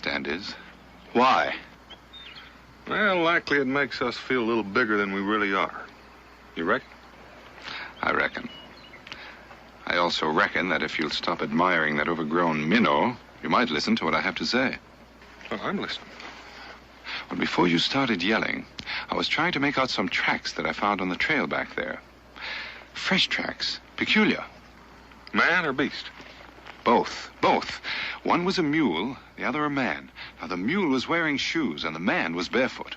understand is, why? Well, likely it makes us feel a little bigger than we really are. You reckon? I reckon. I also reckon that if you'll stop admiring that overgrown minnow, you might listen to what I have to say. Well, I'm listening. Well, before you started yelling, I was trying to make out some tracks that I found on the trail back there. Fresh tracks. Peculiar. Man or beast? Both. One was a mule, the other a man. Now, the mule was wearing shoes, and the man was barefoot.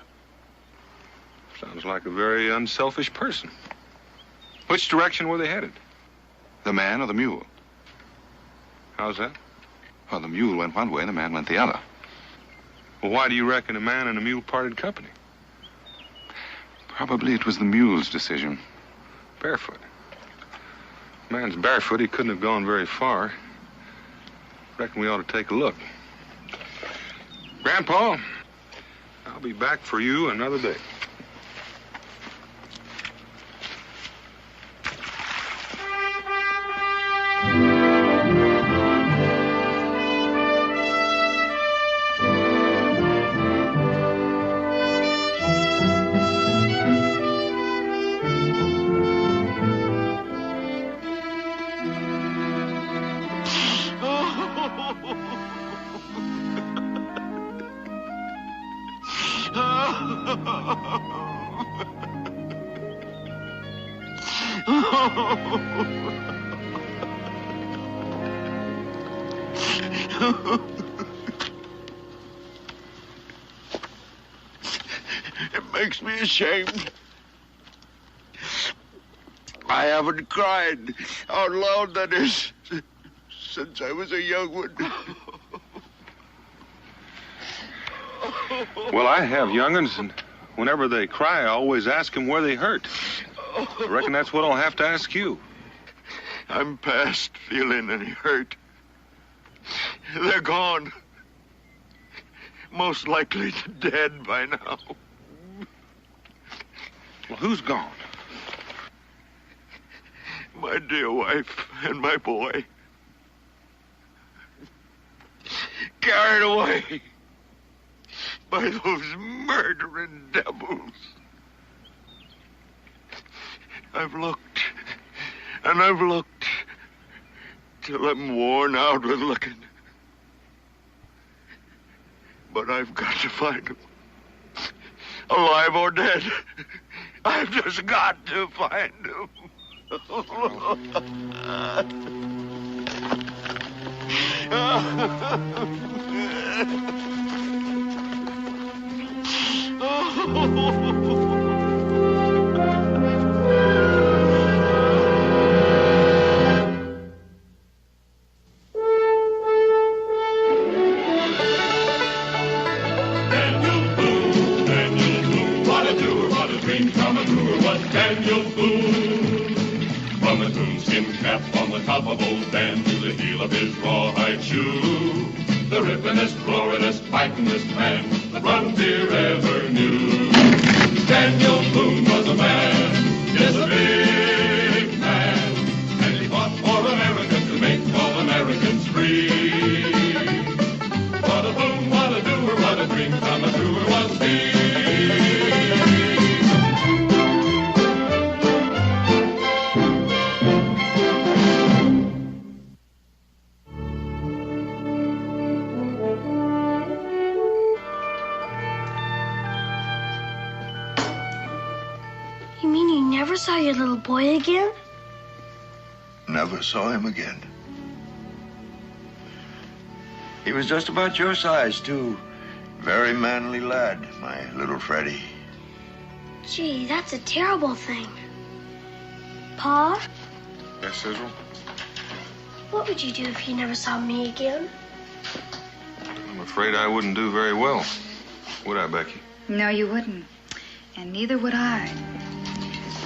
Sounds like a very unselfish person. Which direction were they headed? The man or the mule? How's that? Well, the mule went one way, and the man went the other. Well, why do you reckon a man and a mule parted company? Probably it was the mule's decision. Barefoot. Man's barefoot, he couldn't have gone very far. Reckon we ought to take a look. Grandpa, I'll be back for you another day. It makes me ashamed. I haven't cried out loud, that is, since I was a young one. Well, I have young'uns, and whenever they cry, I always ask them where they hurt. I reckon that's what I'll have to ask you. I'm past feeling any hurt. They're gone. Most likely dead by now. Well, who's gone? My dear wife and my boy. Carried away by those murdering devils. I've looked, and I've looked, till I'm worn out with looking. But I've got to find them. Alive or dead, I've just got to find them. Daniel Boone. From his moonskin cap on the top of old Dan to the heel of his rawhide shoe, the rippin'est, roarin'est, fightin'est man the frontier ever knew. Daniel Boone was a man, yes, a big man, and he fought for America to make all Americans free. What a boom, what a doer, what a dream come a truer was he. You mean you never saw your little boy again? Never saw him again. He was just about your size, too. Very manly lad, my little Freddie. Gee, that's a terrible thing. Pa, Yes, Sizzle? what would you do if you never saw me again? I'm afraid I wouldn't do very well. Would I, Becky? No, you wouldn't. And neither would I.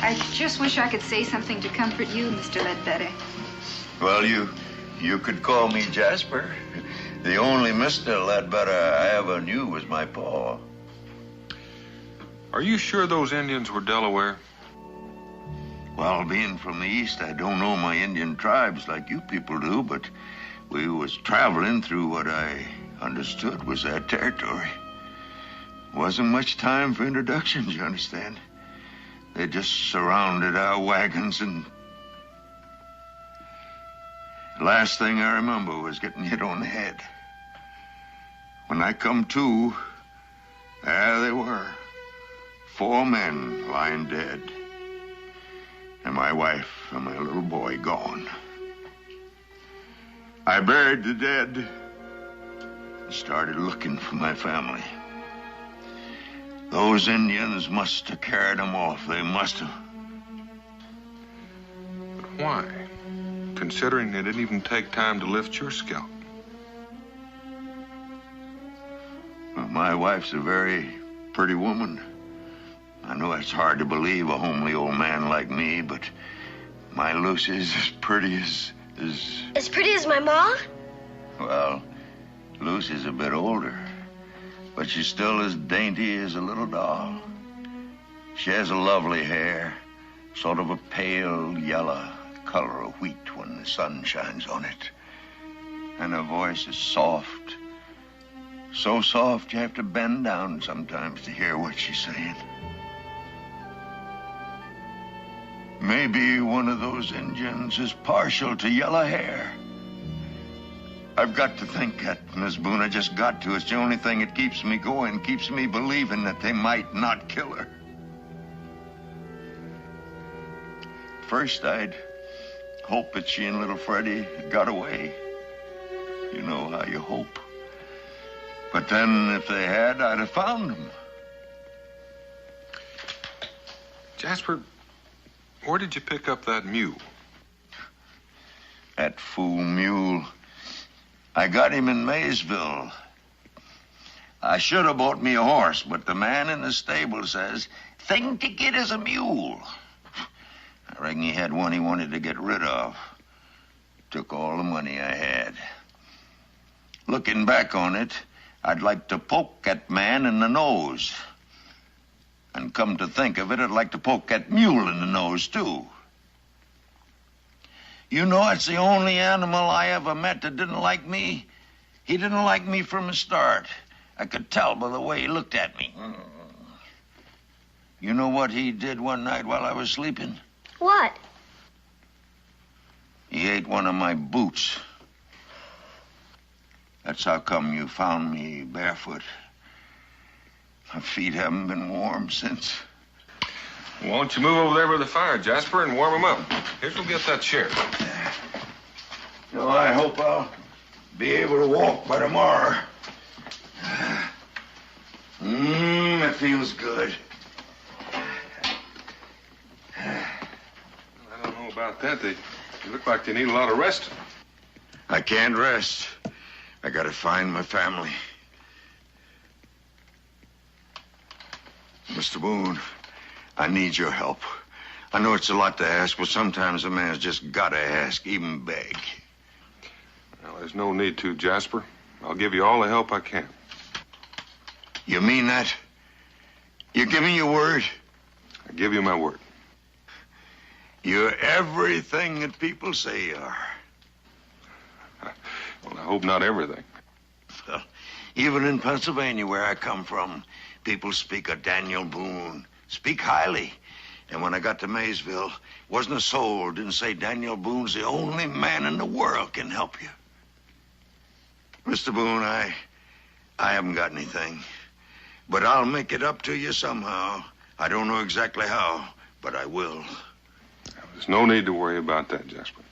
I just wish I could say something to comfort you, Mr. Ledbedder. Well, you could call me Jasper. The only Mr. Ledbedder I ever knew was my pa. Are you sure those Indians were Delaware? Well, being from the East, I don't know my Indian tribes like you people do, but we was traveling through what I understood was their territory. Wasn't much time for introductions, you understand? They just surrounded our wagons and... The last thing I remember was getting hit on the head. When I come to, there they were. 4 men lying dead. And my wife and my little boy gone. I buried the dead and started looking for my family. Those Indians must have carried them off. They must have. But why? Considering they didn't even take time to lift your scalp. Well, my wife's a very pretty woman. I know it's hard to believe a homely old man like me, but my Lucy's as pretty as... As pretty as my ma? Well, Lucy's a bit older, but she's still as dainty as a little doll. She has a lovely hair, sort of a pale yellow color of wheat when the sun shines on it. And her voice is soft. So soft you have to bend down sometimes to hear what she's saying. Maybe one of those Indians is partial to yellow hair. I've got to think that, Miss Boone. I just got to. It's the only thing that keeps me going, keeps me believing that they might not kill her. First, I'd hope that she and little Freddie had got away. You know how you hope. But then, if they had, I'd have found them. Jasper, where did you pick up that mule? That fool mule. I got him in Maysville. I should have bought me a horse, but the man in the stable says, thing to get is a mule. I reckon he had one he wanted to get rid of. Took all the money I had. Looking back on it, I'd like to poke that man in the nose. And come to think of it, I'd like to poke that mule in the nose, too. You know, it's the only animal I ever met that didn't like me. He didn't like me from the start. I could tell by the way he looked at me. You know what he did one night while I was sleeping? What? He ate one of my boots. That's how come you found me barefoot. My feet haven't been warm since. Why don't you move over there by the fire, Jasper, and warm them up? Here's we'll get that chair. You know, I hope I'll be able to walk by tomorrow. It feels good. I don't know about that. They look like they need a lot of rest. I can't rest. I gotta find my family. Mr. Boone, I need your help. I know it's a lot to ask, but sometimes a man's just gotta ask, even beg. Well, there's no need to, Jasper. I'll give you all the help I can. You mean that? You give me your word? I give you my word. You're everything that people say you are. Well, I hope not everything. Well, even in Pennsylvania, where I come from, people speak of Daniel Boone, speak highly. And when I got to Maysville, wasn't a soul didn't say Daniel Boone's the only man in the world can help you. Mr. Boone, I haven't got anything. But I'll make it up to you somehow. I don't know exactly how, but I will. There's no need to worry about that, Jasper.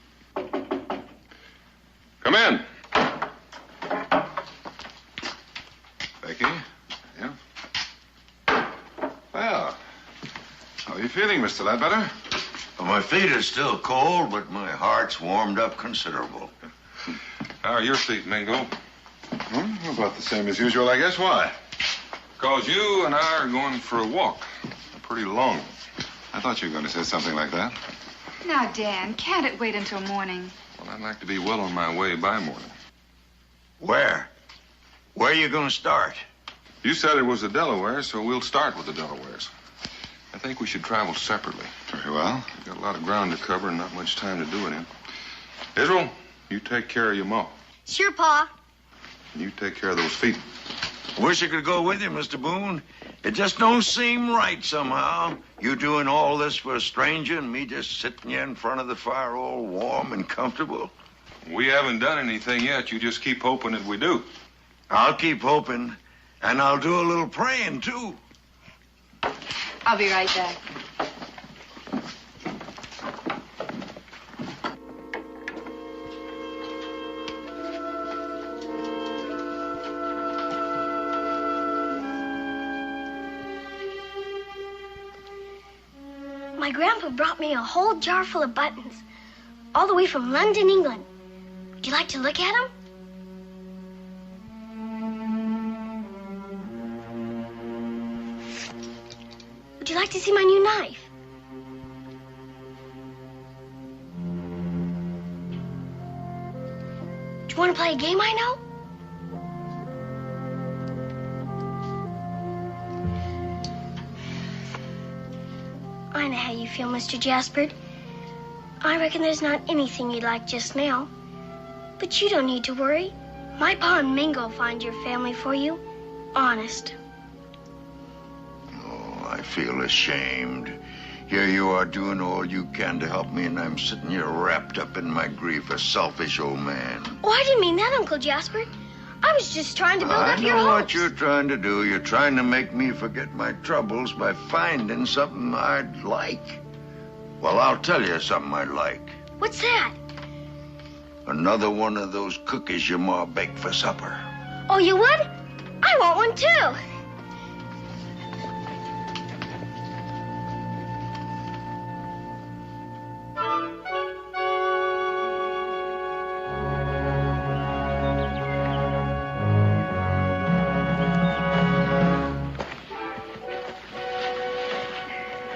Come in. Becky? Yeah? Well, how are you feeling, Mr. Ledbedder? Well, my feet are still cold, but my heart's warmed up considerable. How are your feet, Mingo? About the same as usual, I guess. Why? Because you and I are going for a walk. A pretty long one. I thought you were going to say something like that. Now, Dan, can't it wait until morning? Well, I'd like to be well on my way by morning. Where? Where are you going to start? You said it was the Delaware, so we'll start with the Delawares. I think we should travel separately. Very well. We've got a lot of ground to cover and not much time to do it in. Israel, you take care of your ma. Sure, Pa. You take care of those feet. Wish I could go with you, Mr. Boone. It just don't seem right somehow. You doing all this for a stranger and me just sitting here in front of the fire all warm and comfortable. We haven't done anything yet. You just keep hoping that we do. I'll keep hoping, and I'll do a little praying, too. I'll be right back. My grandpa brought me a whole jar full of buttons, all the way from London, England. Would you like to look at them? Would you like to see my new knife? Do you want to play a game I know? I know how you feel, Mr. Jasper. I reckon there's not anything you'd like just now. But you don't need to worry. My pa and Mingo will find your family for you. Honest. Oh, I feel ashamed. Here you are doing all you can to help me, and I'm sitting here wrapped up in my grief, a selfish old man. Oh, I didn't mean that, Uncle Jasper. I was just trying to build up your I know hopes. what you're trying to do. You're trying to make me forget my troubles by finding something I'd like. Well, I'll tell you something I'd like. What's that? Another one of those cookies your ma baked for supper. Oh, you would? I want one, too.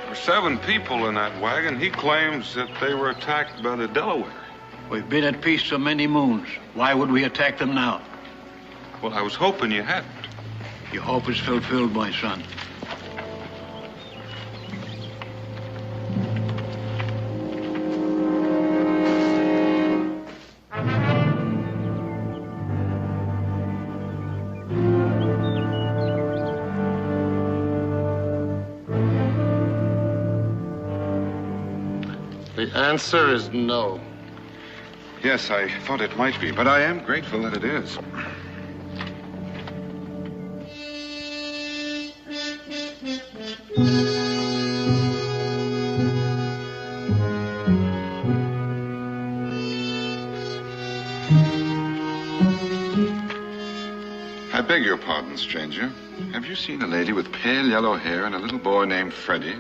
There were 7 people in that wagon. He claims that they were attacked by the Delaware. We've been at peace so many moons. Why would we attack them now? Well, I was hoping you hadn't. Your hope is fulfilled, my son. The answer is no. Yes, I thought it might be, but I am grateful that it is. I beg your pardon, stranger. Have you seen a lady with pale yellow hair and a little boy named Freddie?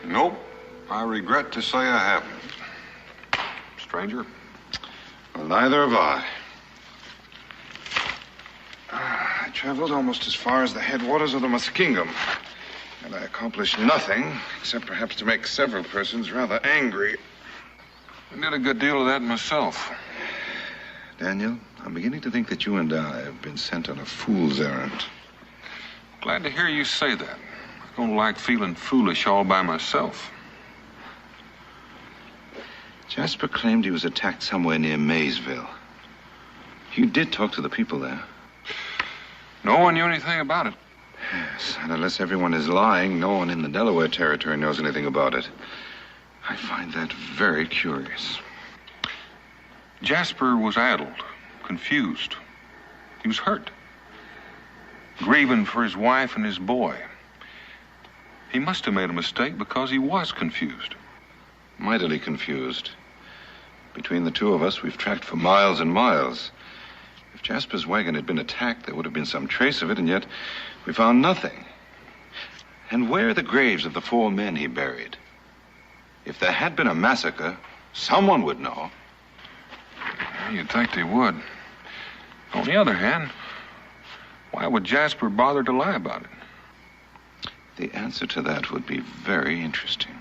Nope. I regret to say I haven't. Stranger? Well, neither have I. I traveled almost as far as the headwaters of the Muskingum, and I accomplished nothing except perhaps to make several persons rather angry. I did a good deal of that myself. Daniel, I'm beginning to think that you and I have been sent on a fool's errand. Glad to hear you say that. I don't like feeling foolish all by myself. Jasper claimed he was attacked somewhere near Maysville. You did talk to the people there. No one knew anything about it. Yes, and unless everyone is lying, no one in the Delaware Territory knows anything about it. I find that very curious. Jasper was addled, confused. He was hurt, grieving for his wife and his boy. He must have made a mistake because he was confused. Mightily confused. Between the two of us, we've tracked for miles and miles. If Jasper's wagon had been attacked, there would have been some trace of it, and yet we found nothing. And where are the graves of the 4 men he buried? If there had been a massacre, someone would know. You'd think they would. On the other hand, why would Jasper bother to lie about it? The answer to that would be very interesting.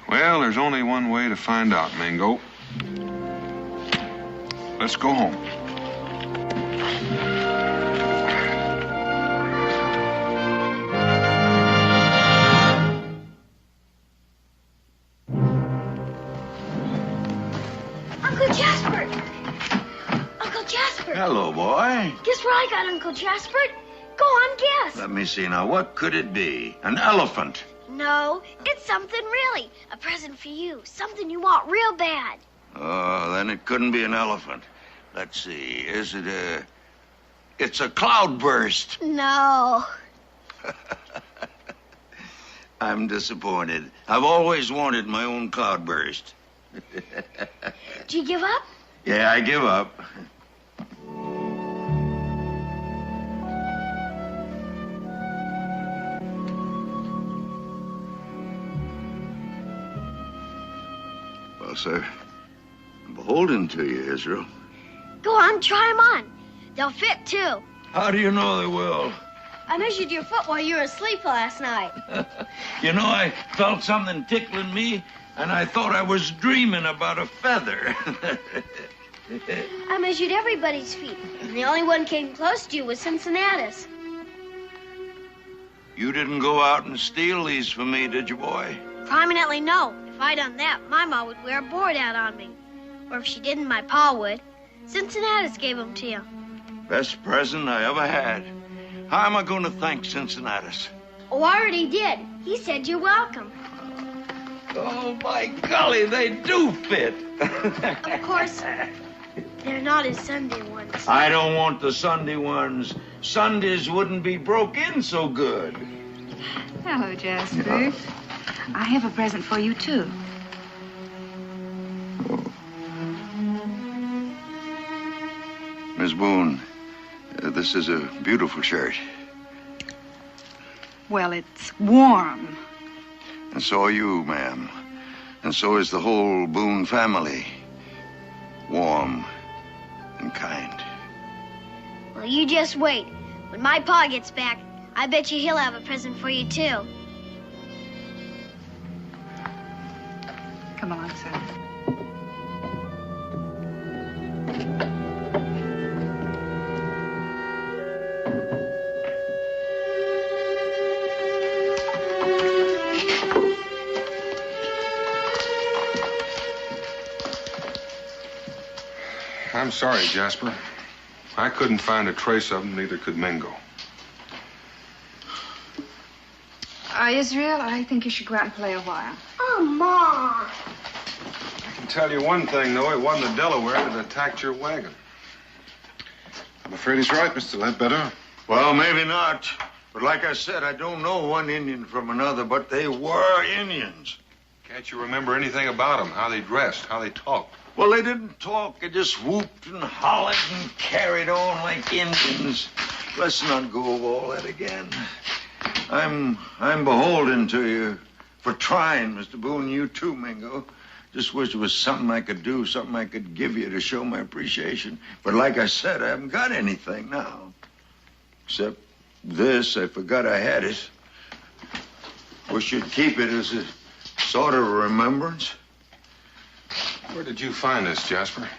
Well, there's only one way to find out, Mingo. Let's go home. Uncle Jasper! Uncle Jasper! that, Uncle Jasper? Go on, guess. Let me see now. What could it be? An elephant? No, it's something really. A present for you. Something you want real bad. Oh, then it couldn't be an elephant. Let's see. Is it a... It's a cloudburst. No. I'm disappointed. I've always wanted my own cloudburst. Did you give up? Yeah, I give up. Well, sir, I'm beholden to you, Israel. Go on, try them on. They'll fit, too. How do you know they will? I measured your foot while you were asleep last night. You know, I felt something tickling me, and I thought I was dreaming about a feather. I measured everybody's feet, and the only one came close to you was Cincinnatus. You didn't go out and steal these for me, did you, boy? Prominently, no. If I'd done that, my ma would wear a board out on me. Or if she didn't, my pa would. Cincinnatus gave them to you. Best present I ever had. How am I going to thank Cincinnatus? Oh, I already did. He said you're welcome. Oh, my golly, they do fit. Of course, they're not his Sunday ones. I don't want the Sunday ones. Sundays wouldn't be broke in so good. Hello, Jasper. I have a present for you, too. Miss Boone, this is a beautiful shirt. Well, it's warm. And so are you, ma'am. And so is the whole Boone family. Warm and kind. Well, you just wait. When my pa gets back, I bet you he'll have a present for you, too. Come along, son. I'm sorry, Jasper. I couldn't find a trace of them, neither could Mingo. Israel, I think you should go out and play a while. Oh, Ma. I can tell you one thing, though. It wasn't the Delaware that attacked your wagon. I'm afraid he's right, Mr. Ledbedder. Well, maybe not. But like I said, I don't know one Indian from another, but they were Indians. Can't you remember anything about them? How they dressed, how they talked? Well, they didn't talk. They just whooped and hollered and carried on like Indians. Let's not go over all that again. I'm beholden to you for trying, Mr. Boone. You too, Mingo. Just wish there was something I could do, something I could give you to show my appreciation. But like I said, I haven't got anything now. Except this. I forgot I had it. Wish you'd keep it as a sort of remembrance. Where did you find this, Jasper?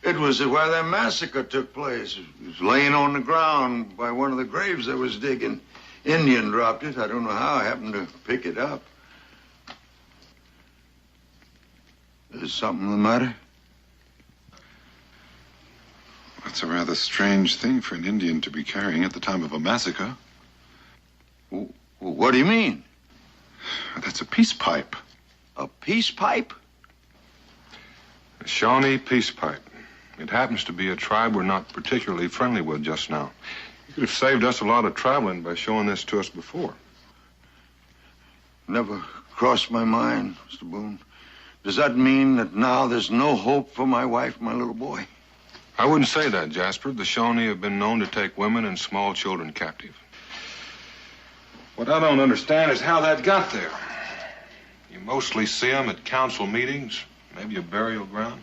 It was where that massacre took place. It was laying on the ground by one of the graves I was digging. Indian dropped it. I don't know how I happened to pick it up. Is something the matter? That's a rather strange thing for an Indian to be carrying at the time of a massacre. What do you mean? That's a peace pipe. A peace pipe? A Shawnee peace pipe. It happens to be a tribe we're not particularly friendly with just now. You could have saved us a lot of traveling by showing this to us before. Never crossed my mind, Mr. Boone. Does that mean that now there's no hope for my wife and my little boy? I wouldn't say that, Jasper. The Shawnee have been known to take women and small children captive. What I don't understand is how that got there. You mostly see them at council meetings, maybe a burial ground.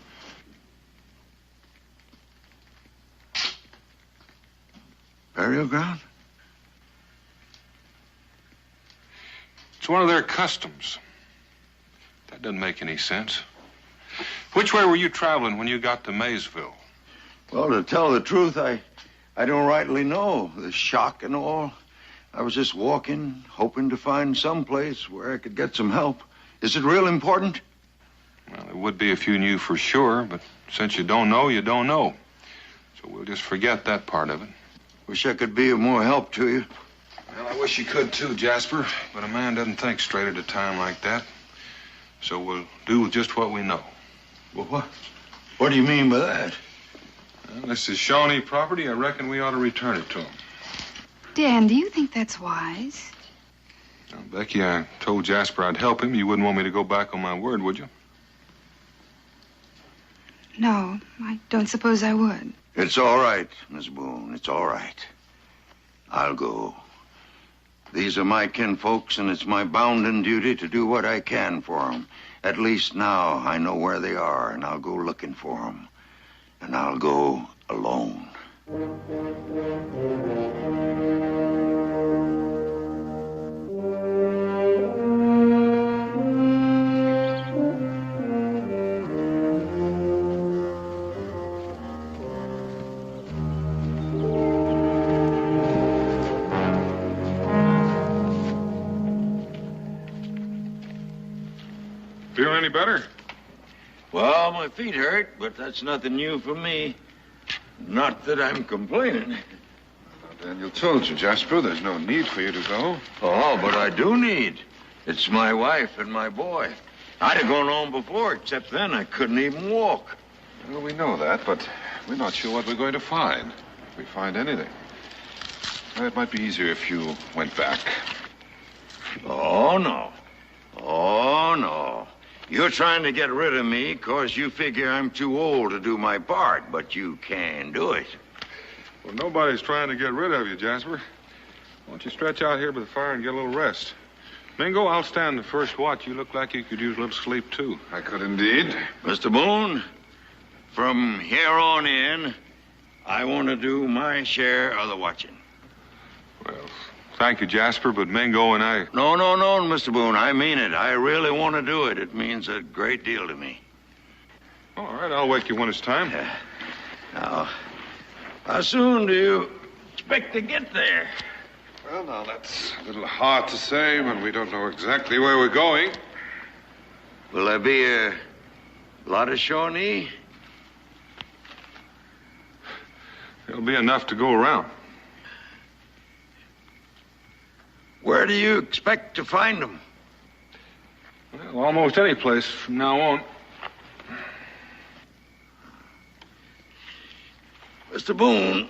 Burial ground? It's one of their customs. That doesn't make any sense. Which way were you traveling when you got to Maysville? Well, to tell the truth, I don't rightly know. The shock and all. I was just walking, hoping to find some place where I could get some help. Is it real important? Well, there would be if you knew for sure, but since you don't know, you don't know. So we'll just forget that part of it. Wish I could be of more help to you. Well, I wish you could too, Jasper, but a man doesn't think straight at a time like that. So we'll do just what we know. Well, what do you mean by that? Well, this is Shawnee property. I reckon we ought to return it to him. Dan, do you think that's wise? Now, Becky, I told Jasper I'd help him. You wouldn't want me to go back on my word, would you? No, I don't suppose I would. It's all right, Miss Boone. It's all right. I'll go. These are my kinfolks, and it's my bounden duty to do what I can for them. At least now I know where they are, and I'll go looking for them. And I'll go alone. Feel any better? Well, my feet hurt, but that's nothing new for me. Not that I'm complaining. Daniel told you, Jasper, there's no need for you to go. Oh, but I do need. It's my wife and my boy. I'd have gone home before, except then I couldn't even walk. Well, we know that, but we're not sure what we're going to find. If we find anything. Well, it might be easier if you went back. Oh, no. Oh, no. You're trying to get rid of me because you figure I'm too old to do my part, but you can do it. Well, nobody's trying to get rid of you, Jasper. Why don't you stretch out here by the fire and get a little rest? Mingo, I'll stand the first watch. You look like you could use a little sleep, too. I could indeed. Mr. Boone, from here on in, I want to do my share of the watching. Well, thank you, Jasper, but Mingo and I... No, Mr. Boone, I mean it. I really want to do it. It means a great deal to me. All right, I'll wake you when it's time. Now, how soon do you expect to get there? Well, now, that's a little hard to say when we don't know exactly where we're going. Will there be a lot of Shawnee? There'll be enough to go around. Where do you expect to find them? Well, almost any place from now on. Mr. Boone.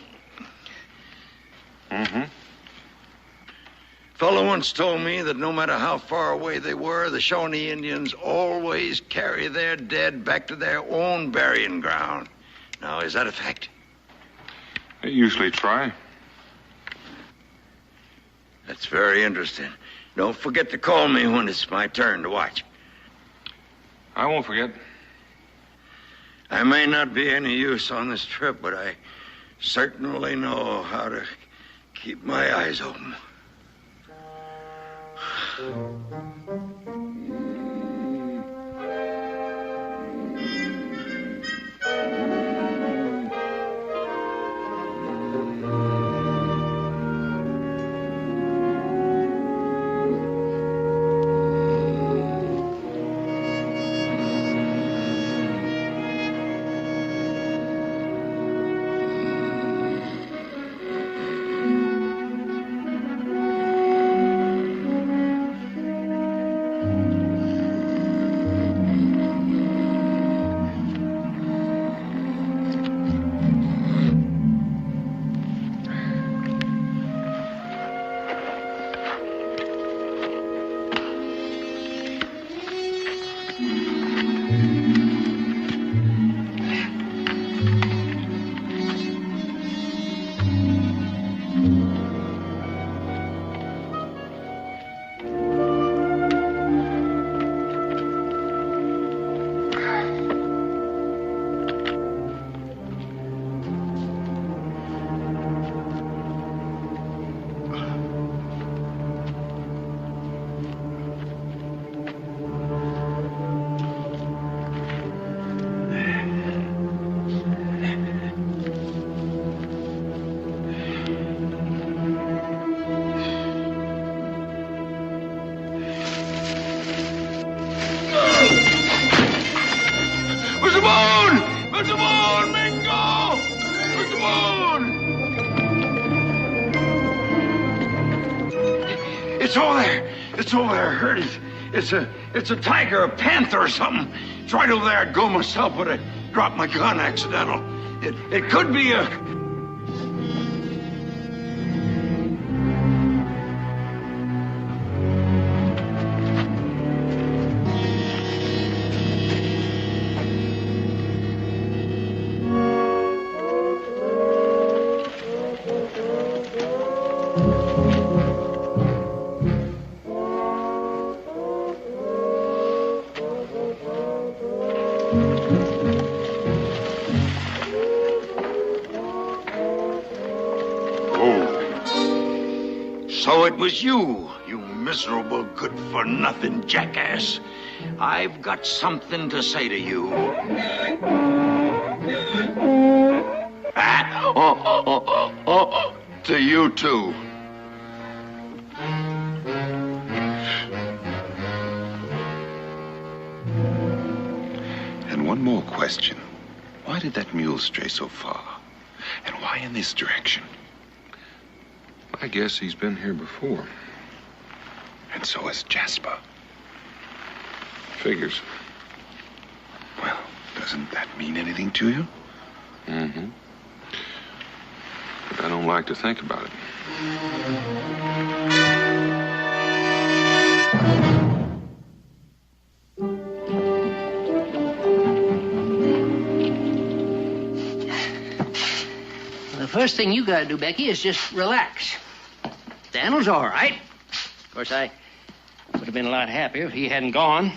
Mm-hmm. Fellow once told me that no matter how far away they were, the Shawnee Indians always carry their dead back to their own burying ground. Now, is that a fact? They usually try. That's very interesting. Don't forget to call me when it's my turn to watch. I won't forget. I may not be any use on this trip, but I certainly know how to keep my eyes open. It's over there. It's over there. I heard it. It's a tiger, a panther or something. It's right over there. I'd go myself, but I dropped my gun accidental. It could be a... So it was you miserable, good-for-nothing jackass. I've got something to say to you. To you, too. And one more question. Why did that mule stray so far? And why in this direction? I guess he's been here before. And so has Jasper. Figures. Well, doesn't that mean anything to you? Mm-hmm. But I don't like to think about it. The first thing you gotta do, Becky, is just relax. Daniel's all right. Of course, I would have been a lot happier if he hadn't gone.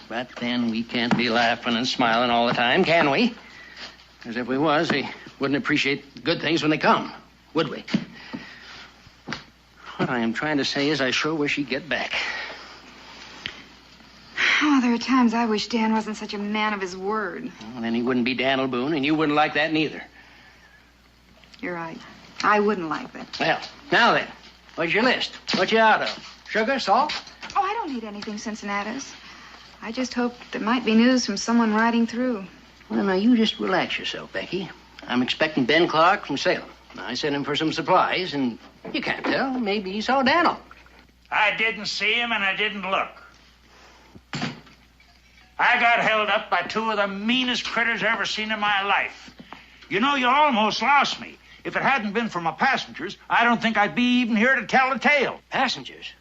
But then we can't be laughing and smiling all the time, can we? Because if we was, we wouldn't appreciate good things when they come, would we? What I am trying to say is I sure wish he'd get back. Oh, there are times I wish Dan wasn't such a man of his word. Well, then he wouldn't be Daniel Boone, and you wouldn't like that neither. You're right. I wouldn't like that. Well, now then, what's your list? What you out of? Sugar, salt? Oh, I don't need anything Cincinnati's. I just hoped there might be news from someone riding through. Well, now, you just relax yourself, Becky. I'm expecting Ben Clark from Salem. I sent him for some supplies, and you can't tell. Maybe he saw Daniel. I didn't see him, and I didn't look. I got held up by two of the meanest critters I ever seen in my life. You know, you almost lost me. If it hadn't been for my passengers, I don't think I'd be even here to tell the tale. Passengers?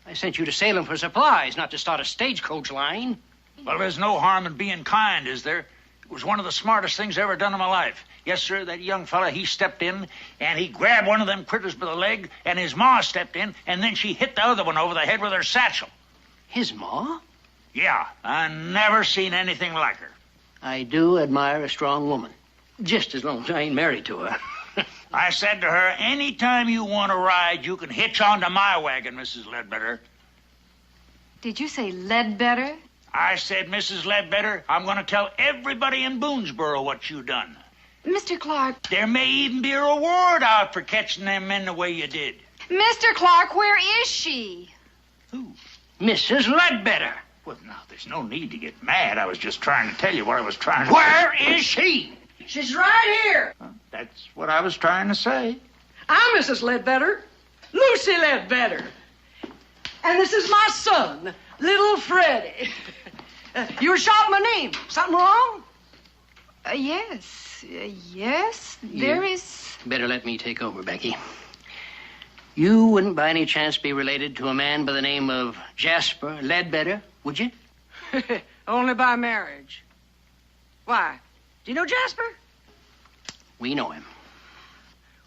I sent you to Salem for supplies, not to start a stagecoach line. Well, there's no harm in being kind, is there? It was one of the smartest things I ever done in my life. Yes, sir, that young fella, he stepped in, and he grabbed one of them critters by the leg, and his ma stepped in, and then she hit the other one over the head with her satchel. His ma? Yeah, I never seen anything like her. I do admire a strong woman. Just as long as I ain't married to her. I said to her, anytime you want to ride, you can hitch onto my wagon, Mrs. Ledbedder. Did you say Ledbedder? I said, Mrs. Ledbedder, I'm going to tell everybody in Boonesboro what you done. Mr. Clark. There may even be a reward out for catching them men the way you did. Mr. Clark, where is she? Who? Mrs. Ledbedder. Well, now, there's no need to get mad. I was just trying to tell you what I was trying to... Where is she? She's right here. That's what I was trying to say. I'm Mrs. Ledbedder, Lucy Ledbedder. And this is my son, little Freddie. You were shouting my name. Something wrong? Yes. Yes, there is. Better let me take over, Becky. You wouldn't by any chance be related to a man by the name of Jasper Ledbedder, would you? Only by marriage. Why? Do you know Jasper? We know him.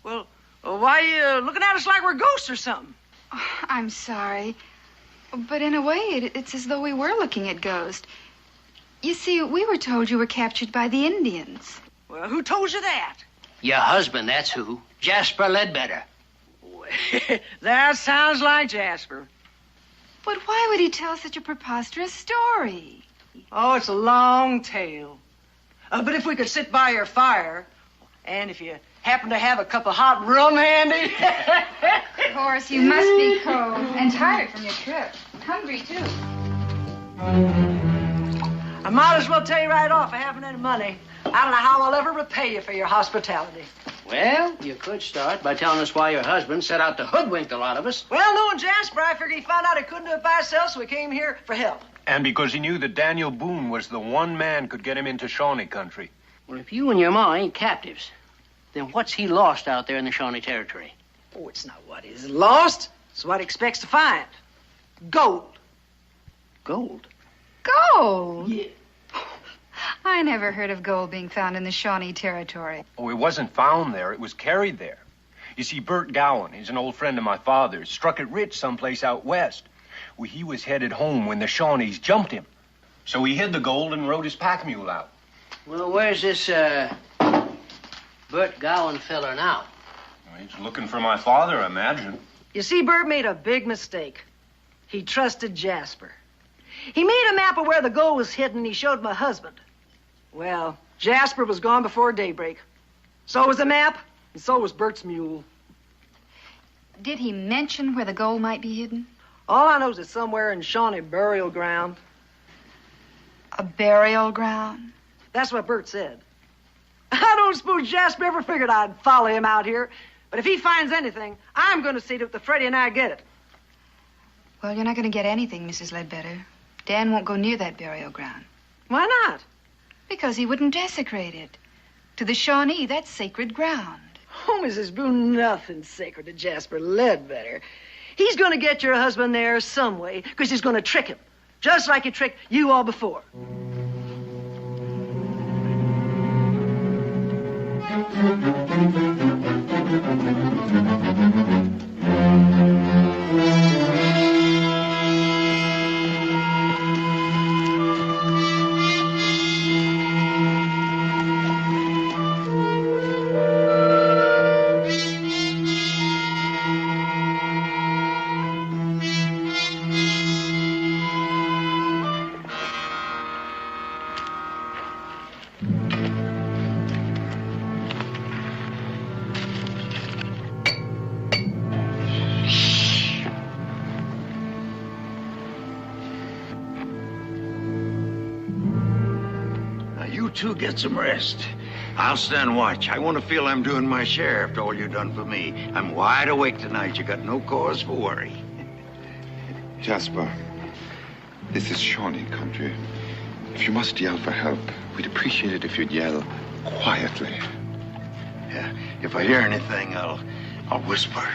Well, why are you looking at us like we're ghosts or something? Oh, I'm sorry. But in a way, it's as though we were looking at ghosts. You see, we were told you were captured by the Indians. Well, who told you that? Your husband, that's who. Jasper Ledbedder. That sounds like Jasper. But why would he tell such a preposterous story? Oh, it's a long tale. But if we could sit by your fire, and if you happen to have a cup of hot rum handy... Of course, you must be cold and tired from your trip. Hungry, too. I might as well tell you right off, I haven't any money. I don't know how I'll ever repay you for your hospitality. Well, you could start by telling us why your husband set out to hoodwink a lot of us. Well, knowing Jasper, I figured he found out he couldn't do it by himself, so we came here for help. And because he knew that Daniel Boone was the one man could get him into Shawnee country. Well, if you and your ma ain't captives, then what's he lost out there in the Shawnee Territory? Oh, it's not what he's lost. It's what he expects to find. Gold. Gold? Gold? Yeah. I never heard of gold being found in the Shawnee Territory. Oh, it wasn't found there. It was carried there. You see, Bert Gowan, he's an old friend of my father's, struck it rich someplace out west. Well, he was headed home when the Shawnees jumped him. So he hid the gold and rode his pack mule out. Well, where's this, Bert Gowan feller now? Well, he's looking for my father, I imagine. You see, Bert made a big mistake. He trusted Jasper. He made a map of where the gold was hidden, and he showed my husband. Well, Jasper was gone before daybreak. So was the map, and so was Bert's mule. Did he mention where the gold might be hidden? All I know is it's somewhere in Shawnee burial ground. A burial ground? That's what Bert said. I don't suppose Jasper ever figured I'd follow him out here. But if he finds anything, I'm going to see that Freddie and I get it. Well, you're not going to get anything, Mrs. Ledbedder. Dan won't go near that burial ground. Why not? Because he wouldn't desecrate it. To the Shawnee, that's sacred ground. Oh, Mrs. Boone, nothing's sacred to Jasper Ledbedder. He's going to get your husband there some way, because he's going to trick him, just like he tricked you all before. You get some rest. I'll stand watch. I want to feel I'm doing my share after all you've done for me. I'm wide awake tonight. You got no cause for worry. Jasper, this is Shawnee country. If you must yell for help, we'd appreciate it if you'd yell quietly. Yeah, if I hear anything, I'll whisper.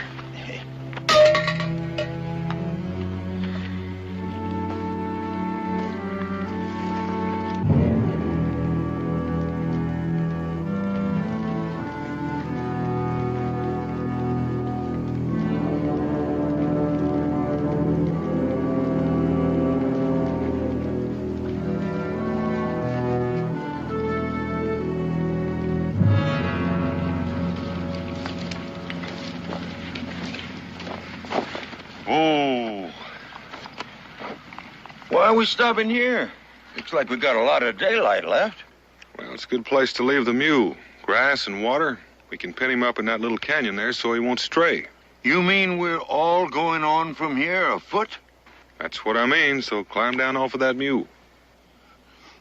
Why are we stopping here? Looks like we got a lot of daylight left. Well, it's a good place to leave the mule. Grass and water. We can pin him up in that little canyon there so he won't stray. You mean we're all going on from here afoot? That's what I mean, so climb down off of that mule.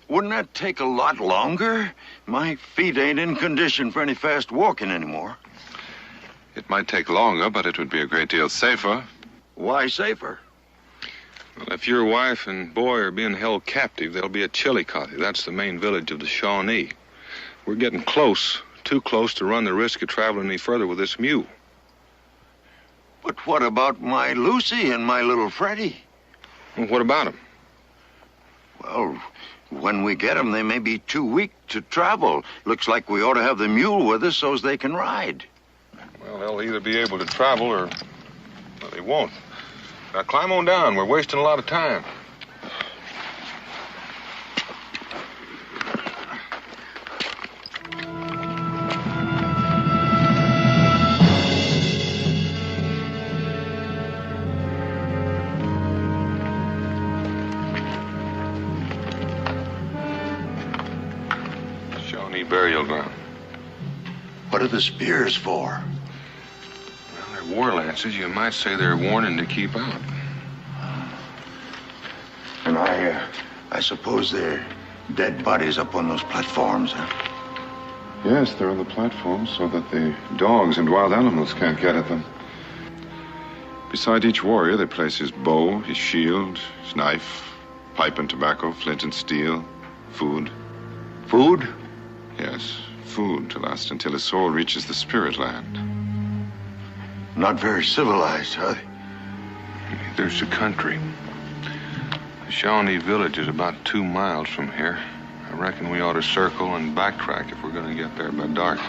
Wouldn't that take a lot longer? My feet ain't in condition for any fast walking anymore. It might take longer, but it would be a great deal safer. Why safer? Well, if your wife and boy are being held captive, they'll be at Chillicothe. That's the main village of the Shawnee. We're getting close, too close to run the risk of traveling any further with this mule. But what about my Lucy and my little Freddie? Well, what about them? Well, when we get them, they may be too weak to travel. Looks like we ought to have the mule with us so as they can ride. Well, they'll either be able to travel or well, they won't. Now, climb on down. We're wasting a lot of time. Shawnee burial ground. What are the spears for? War lances, you might say they're warning to keep out. And I suppose they're dead bodies up on those platforms, huh? Yes, they're on the platform so that the dogs and wild animals can't get at them. Beside each warrior, they place his bow, his shield, his knife, pipe and tobacco, flint and steel, food. Food? Yes, food to last until his soul reaches the spirit land. Not very civilized, huh? There's the country. The Shawnee village is about 2 miles from here. I reckon we ought to circle and backtrack if we're going to get there by dark.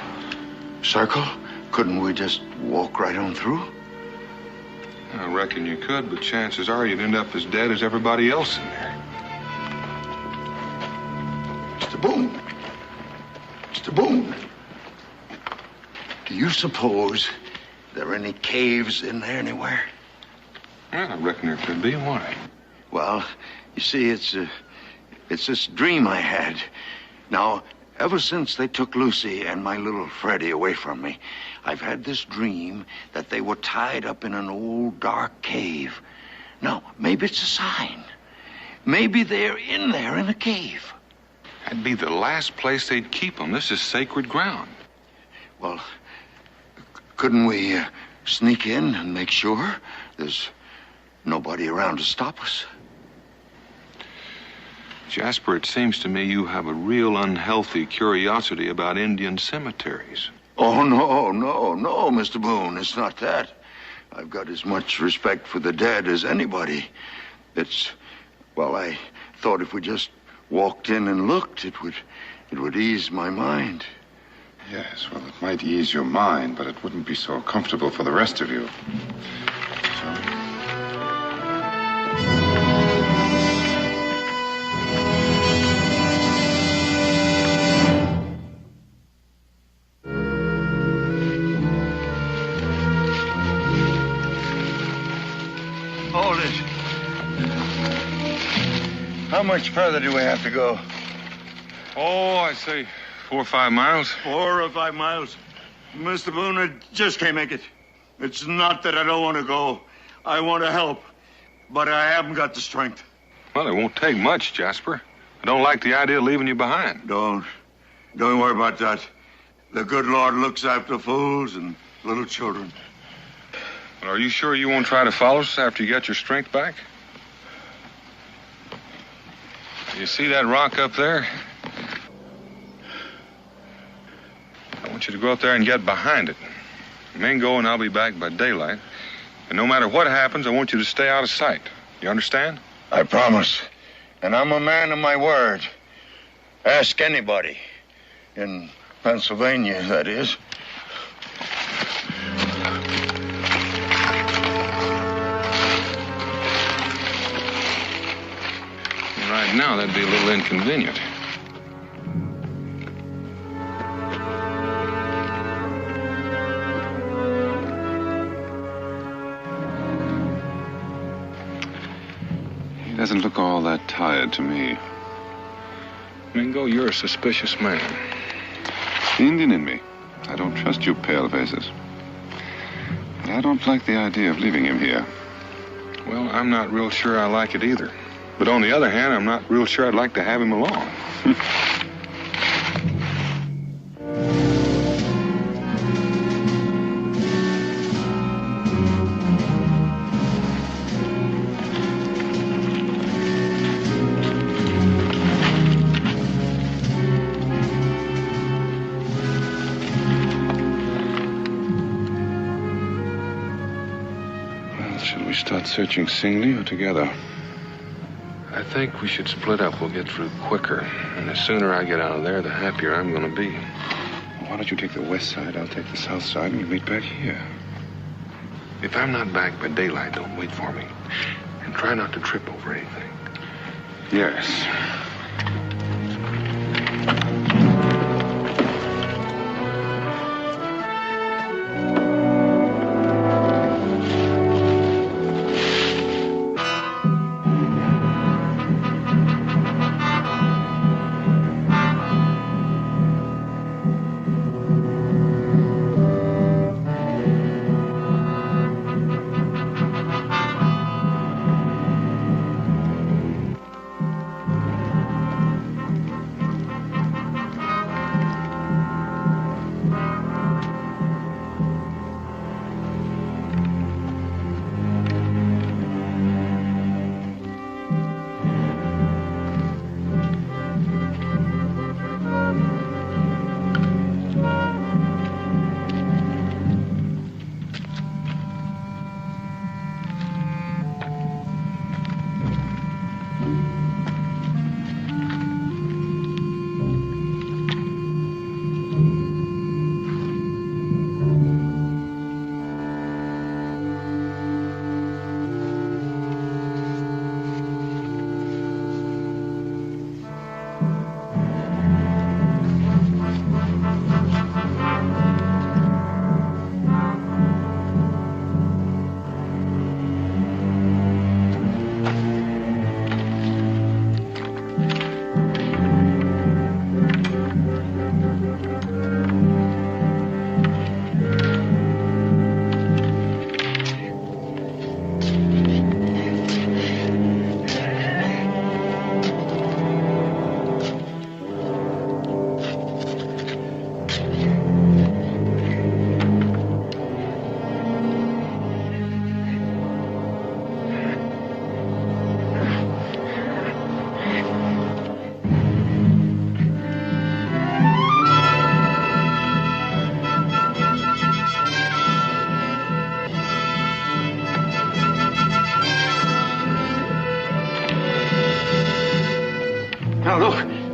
Circle? Couldn't we just walk right on through? I reckon you could, but chances are you'd end up as dead as everybody else in there. Mr. Boone. Mr. Boone. Do you suppose there are any caves in there anywhere? Well, I reckon there could be. Why? Well, you see, it's this dream I had. Now, ever since they took Lucy and my little Freddie away from me, I've had this dream that they were tied up in an old dark cave. Now, maybe it's a sign. Maybe they're in there in a cave. That'd be the last place they'd keep them. This is sacred ground. Well, couldn't we sneak in and make sure there's nobody around to stop us? Jasper, it seems to me you have a real unhealthy curiosity about Indian cemeteries. Oh, no, Mr. Boone. It's not that. I've got as much respect for the dead as anybody. I thought if we just walked in and looked, it would ease my mind. Yes, well, it might ease your mind, but it wouldn't be so comfortable for the rest of you. Hold it. How much further do we have to go? Oh, I'd say 4 or 5 miles. 4 or 5 miles. Mr. Boone, I just can't make it. It's not that I don't want to go. I want to help. But I haven't got the strength. Well, it won't take much, Jasper. I don't like the idea of leaving you behind. Don't worry about that. The good Lord looks after fools and little children. Well, are you sure you won't try to follow us after you get your strength back? You see that rock up there? I want you to go up there and get behind it. Mingo and I'll be back by daylight. And no matter what happens, I want you to stay out of sight. You understand? I promise. And I'm a man of my word. Ask anybody. In Pennsylvania, that is. Right now, that'd be a little inconvenient. He doesn't look all that tired to me. Mingo, you're a suspicious man. It's the Indian in me. I don't trust you pale-faces. But I don't like the idea of leaving him here. Well, I'm not real sure I like it either. But on the other hand, I'm not real sure I'd like to have him along. Well, shall we start searching singly or together? I think we should split up. We'll get through quicker. And the sooner I get out of there, the happier I'm going to be. Why don't you take the west side, I'll take the south side, and we meet back here. If I'm not back by daylight, don't wait for me. And try not to trip over anything. Yes.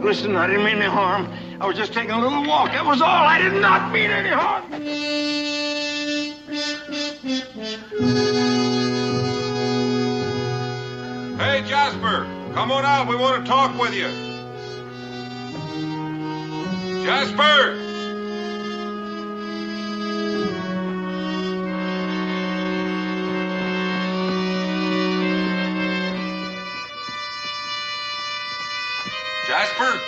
Listen, I didn't mean any harm. I was just taking a little walk. That was all. I did not mean any harm. Hey, Jasper, come on out. We want to talk with you. Jasper! Jasper?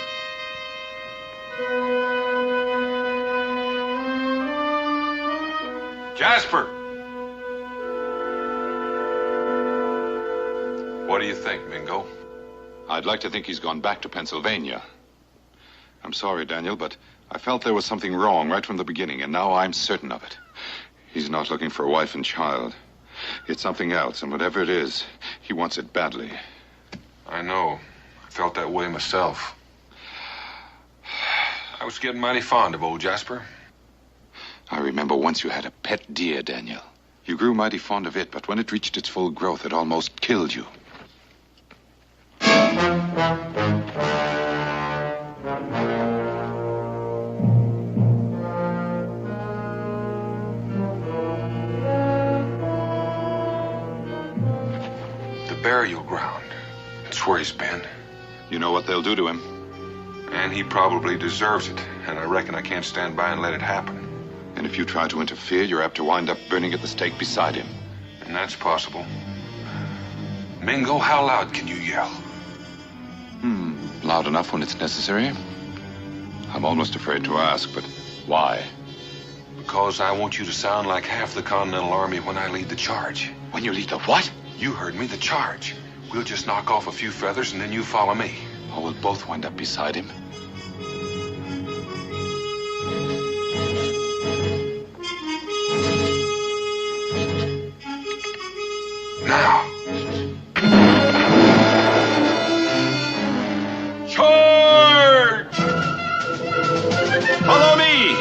Jasper! What do you think, Mingo? I'd like to think he's gone back to Pennsylvania. I'm sorry, Daniel, but I felt there was something wrong right from the beginning, and now I'm certain of it. He's not looking for a wife and child. It's something else, and whatever it is, he wants it badly. I know. I felt that way myself. I was getting mighty fond of old Jasper. I remember once you had a pet deer, Daniel. You grew mighty fond of it, but when it reached its full growth, it almost killed you. The burial ground. That's where he's been. You know what they'll do to him? And he probably deserves it. And I reckon I can't stand by and let it happen. And if you try to interfere, you're apt to wind up burning at the stake beside him. And that's possible. Mingo, how loud can you yell? Loud enough when it's necessary. I'm almost afraid to ask, but why? Because I want you to sound like half the Continental Army when I lead the charge. When you lead the what? You heard me, the charge. We'll just knock off a few feathers and then you follow me. Or we'll both wind up beside him. Now. Charge! Follow me!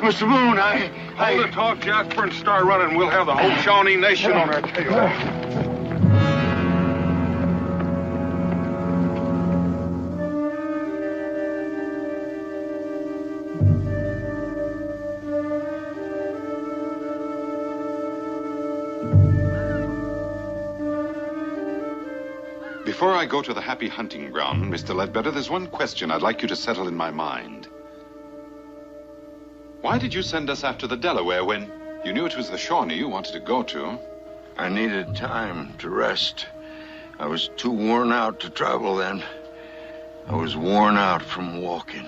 Mr. Boone, Hold the talk, Jasper, and start running. We'll have the whole Shawnee Nation on our tail. Before I go to the happy hunting ground, Mr. Ledbedder, there's one question I'd like you to settle in my mind. Why did you send us after the Delaware when you knew it was the Shawnee you wanted to go to? I needed time to rest. I was too worn out to travel then. I was worn out from walking.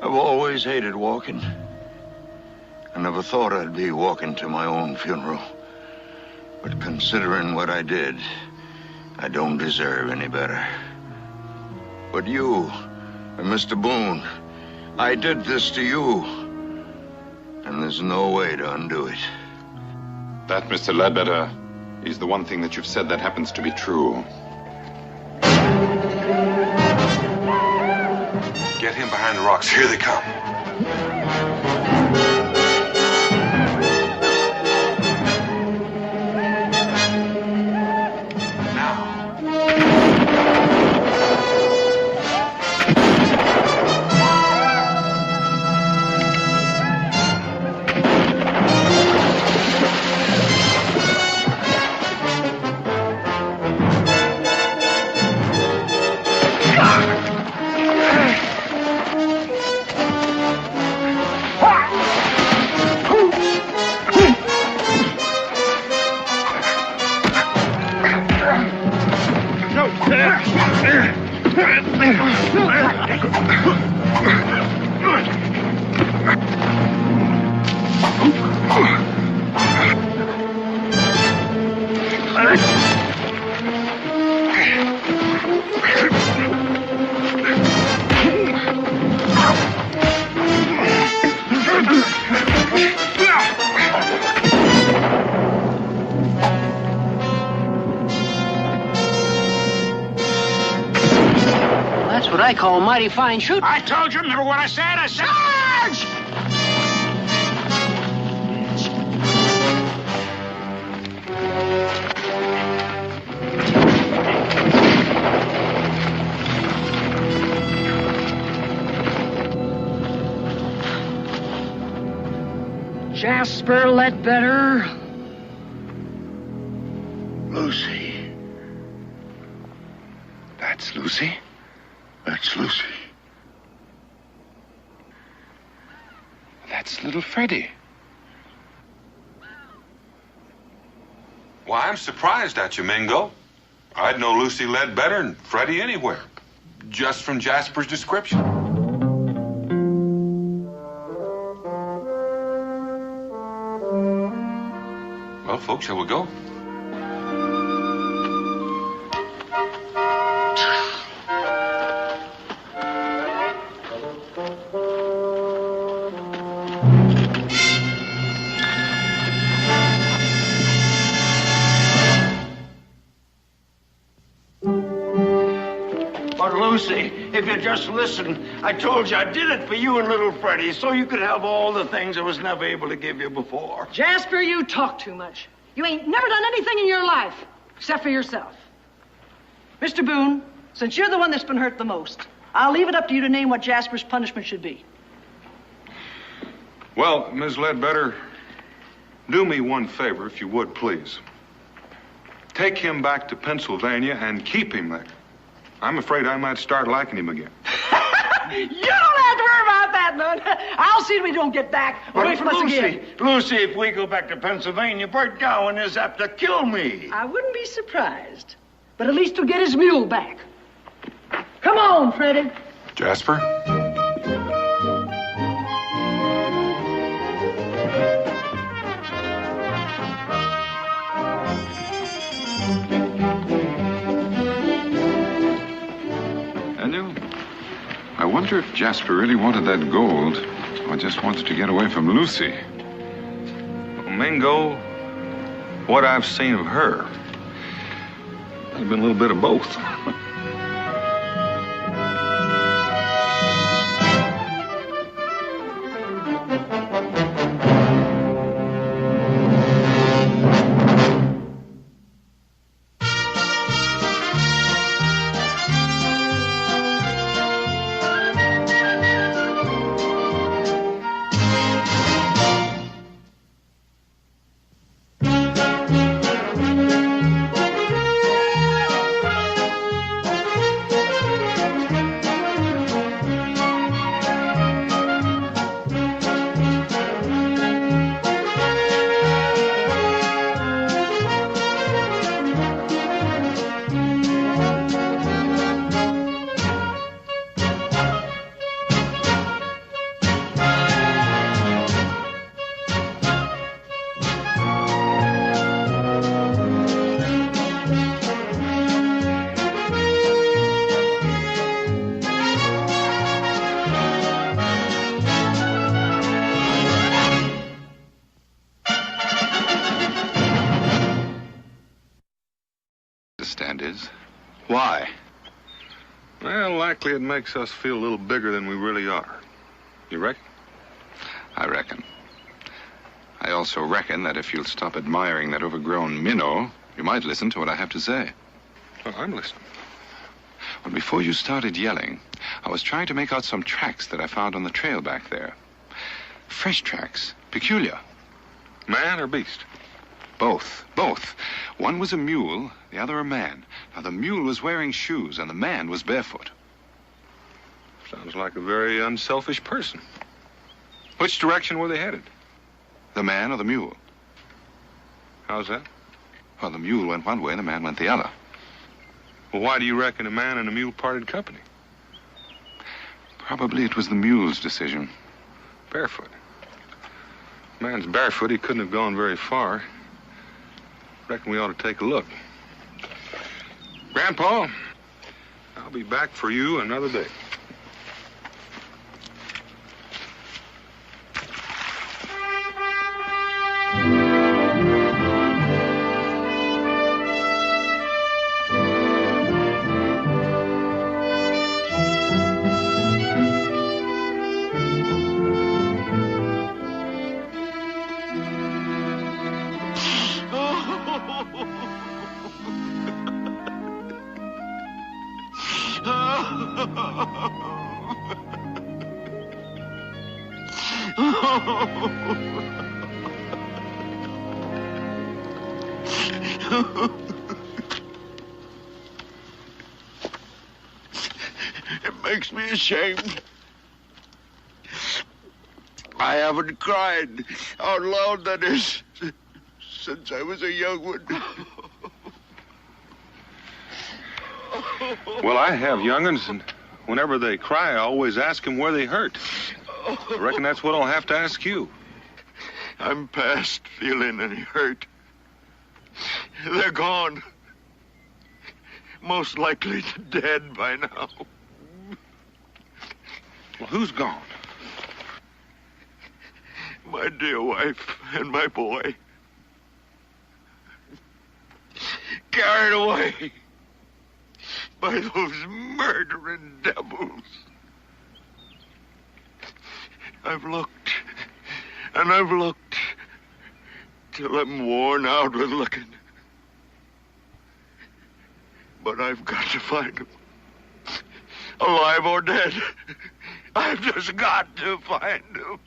I've always hated walking. I never thought I'd be walking to my own funeral. But considering what I did, I don't deserve any better. But you and Mr. Boone, I did this to you. And there's no way to undo it. That, Mr. Ledbedder, is the one thing that you've said that happens to be true. Get him behind the rocks. Here they come. That's what I call mighty fine shooting. I told you, remember what I said? I said... Charge! Jasper Ledbedder. Lucy. That's Lucy? That's Lucy. That's little Freddie. Why, I'm surprised at you, Mingo. I'd know Lucy Ledbedder and Freddie anywhere, just from Jasper's description. Well, folks, shall we go? But Lucy, if you just listen, I told you I did it for you and little Freddie so you could have all the things I was never able to give you before. Jasper, you talk too much. You ain't never done anything in your life, except for yourself. Mr. Boone, since you're the one that's been hurt the most, I'll leave it up to you to name what Jasper's punishment should be. Well, Ms. Ledbedder, do me one favor, if you would, please. Take him back to Pennsylvania and keep him there. I'm afraid I might start liking him again. You don't have to worry about that, none. I'll see that we don't get back away from us again. Lucy, if we go back to Pennsylvania, Bert Gowan is apt to kill me. I wouldn't be surprised. But at least he'll get his mule back. Come on, Freddie. Jasper? I wonder if Jasper really wanted that gold or just wanted to get away from Lucy. Well, Mingo, what I've seen of her, there's been a little bit of both. Why? Well, likely it makes us feel a little bigger than we really are. You reckon? I reckon. I also reckon that if you'll stop admiring that overgrown minnow, you might listen to what I have to say. Well, I'm listening. Well, before you started yelling, I was trying to make out some tracks that I found on the trail back there. Fresh tracks. Peculiar. Man or beast? Both. One was a mule, the other a man. Now, the mule was wearing shoes, and the man was barefoot. Sounds like a very unselfish person. Which direction were they headed? The man or the mule? How's that? Well, the mule went one way, and the man went the other. Well, why do you reckon a man and a mule parted company? Probably it was the mule's decision. Barefoot. Man's barefoot, he couldn't have gone very far. Reckon we ought to take a look. Grandpa, I'll be back for you another day. It makes me ashamed. I haven't cried out loud, that is, since I was a young one. Well, I have young'uns, and whenever they cry, I always ask them where they hurt. I reckon that's what I'll have to ask you. I'm past feeling any hurt. They're gone. Most likely dead by now. Well, who's gone? My dear wife and my boy. Carried away by those murdering devils. I've looked, and I've looked, till I'm worn out with looking. But I've got to find them. Alive or dead. I've just got to find them.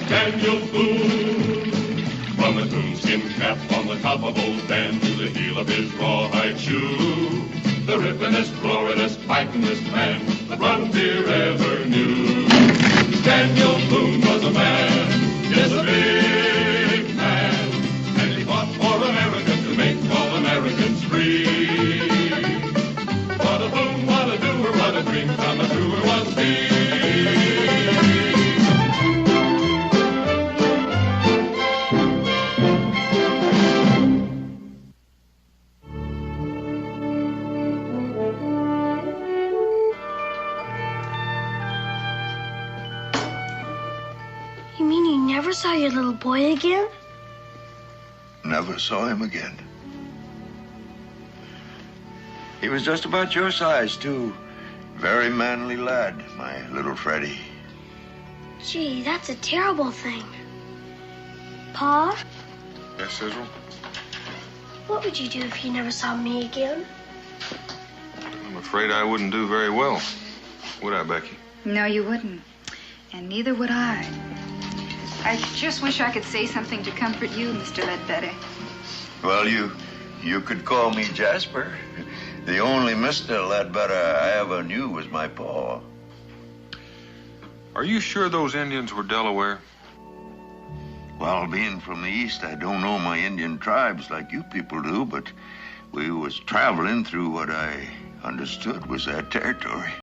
Daniel Boone. From his moonskin cap on the top of old Dan to the heel of his rawhide shoe, the rippin'est, roarin'est, fightin'est man the frontier ever knew. Daniel Boone was a man, yes, a big man, and he fought for America to make all Americans free. What a Boone, what a doer, what a dream come true was he. You mean you never saw your little boy again? Never saw him again. He was just about your size, too. Very manly lad, my little Freddie. Gee, that's a terrible thing. Pa, Yes, Israel? what would you do if you never saw me again? I'm afraid I wouldn't do very well. Would I, Becky? No, you wouldn't. And neither would I. I just wish I could say something to comfort you, Mr. Ledbedder. Well, you could call me Jasper. The only Mr. Ledbedder I ever knew was my pa. Are you sure those Indians were Delaware? Well, being from the East, I don't know my Indian tribes like you people do, but we was traveling through what I understood was that territory.